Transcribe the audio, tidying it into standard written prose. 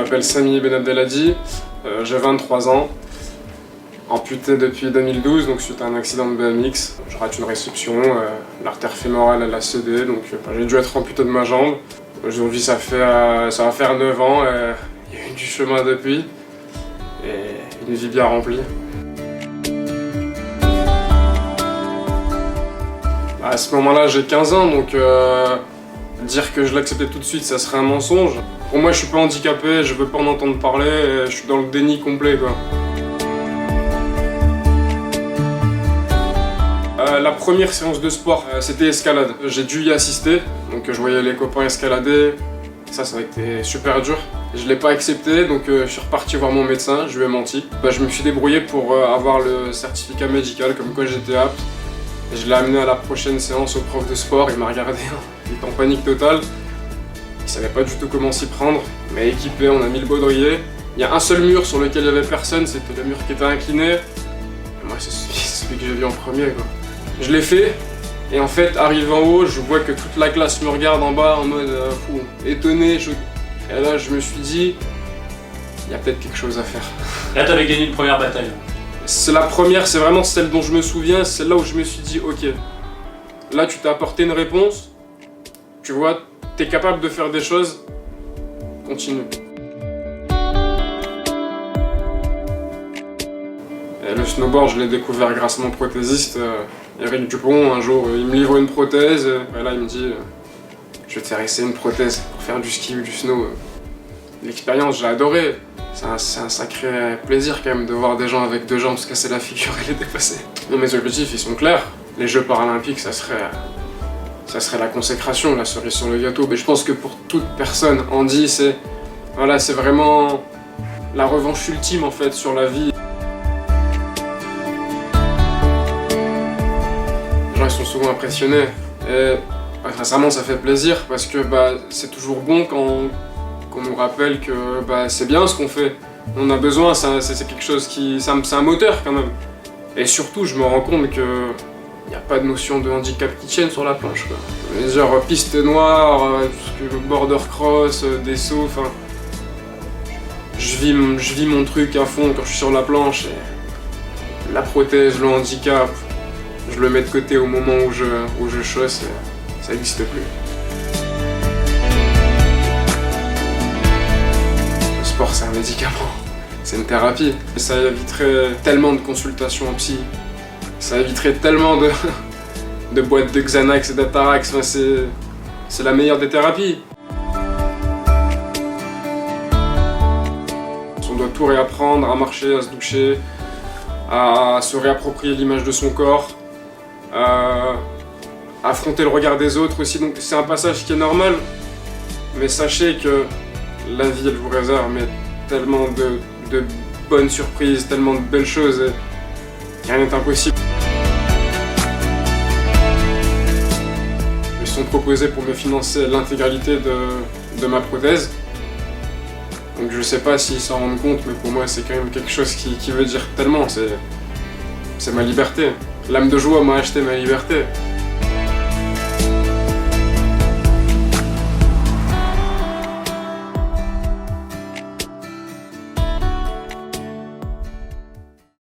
m'appelle Sami Ben Abdelhadi, j'ai 23 ans, amputé depuis 2012, donc suite à un accident de BMX. Je rate une réception, l'artère fémorale elle a cédé, donc j'ai dû être amputé de ma jambe. Aujourd'hui ça va faire 9 ans, il y a eu du chemin depuis, et une vie bien remplie. À ce moment-là j'ai 15 ans, donc dire que je l'acceptais tout de suite ça serait un mensonge. Pour moi je suis pas handicapé, je veux pas en entendre parler, je suis dans le déni complet quoi. La première séance de sport, c'était escalade. J'ai dû y assister, donc je voyais les copains escalader. Ça a été super dur. Je l'ai pas accepté, donc je suis reparti voir mon médecin, je lui ai menti. Je me suis débrouillé pour avoir le certificat médical, comme quoi j'étais apte. Et je l'ai amené à la prochaine séance au prof de sport, il m'a regardé, il était en panique totale. Il savait pas du tout comment s'y prendre, mais équipé, on a mis le baudrier. Il y a un seul mur sur lequel il y avait personne, c'était le mur qui était incliné. Et moi c'est celui que j'ai vu en premier quoi. Je l'ai fait, et en fait, arrivé en haut, je vois que toute la classe me regarde en bas en mode fou, étonné. Et là, je me suis dit, il y a peut-être quelque chose à faire. Là, t'avais gagné une première bataille. C'est la première, c'est vraiment celle dont je me souviens, c'est là où je me suis dit, ok, là tu t'as apporté une réponse, tu vois, t'es capable de faire des choses, continue. Et le snowboard, je l'ai découvert grâce à mon prothésiste, Eric Dupont. Un jour, il me livre une prothèse, et là il me dit je vais te faire essayer une prothèse pour faire du ski ou du snow. L'expérience, j'ai adoré. C'est un sacré plaisir quand même de voir des gens avec 2 jambes se casser la figure et les dépasser. Non, mes objectifs, ils sont clairs. Les Jeux paralympiques, ça serait la consécration, la cerise sur le gâteau. Mais je pense que pour toute personne, handi, c'est vraiment la revanche ultime en fait sur la vie. Les gens ils sont souvent impressionnés. Et sincèrement, ça fait plaisir parce que c'est toujours bon qu'on nous rappelle que c'est bien ce qu'on fait. On a besoin, c'est quelque chose qui... c'est un moteur quand même. Et surtout, je me rends compte qu'il n'y a pas de notion de handicap qui tienne sur la planche quoi. Genre piste noire, border cross, des sauts, enfin... Je vis mon truc à fond quand je suis sur la planche. Et la prothèse, le handicap, je le mets de côté au moment où je chausse et ça n'existe plus. Le sport, c'est un médicament, c'est une thérapie. Et ça éviterait tellement de consultations en psy, ça éviterait tellement de boîtes de Xanax et d'Atarax, enfin, c'est la meilleure des thérapies. On doit tout réapprendre, à marcher, à se doucher, à se réapproprier l'image de son corps, à affronter le regard des autres aussi. Donc c'est un passage qui est normal, mais sachez que la vie elle vous réserve tellement de bonnes surprises, tellement de belles choses, et rien n'est impossible. Ils sont proposés pour me financer l'intégralité de ma prothèse. Donc je sais pas s'ils s'en rendent compte, mais pour moi c'est quand même quelque chose qui veut dire tellement, c'est ma liberté. L'âme de joie m'a acheté ma liberté.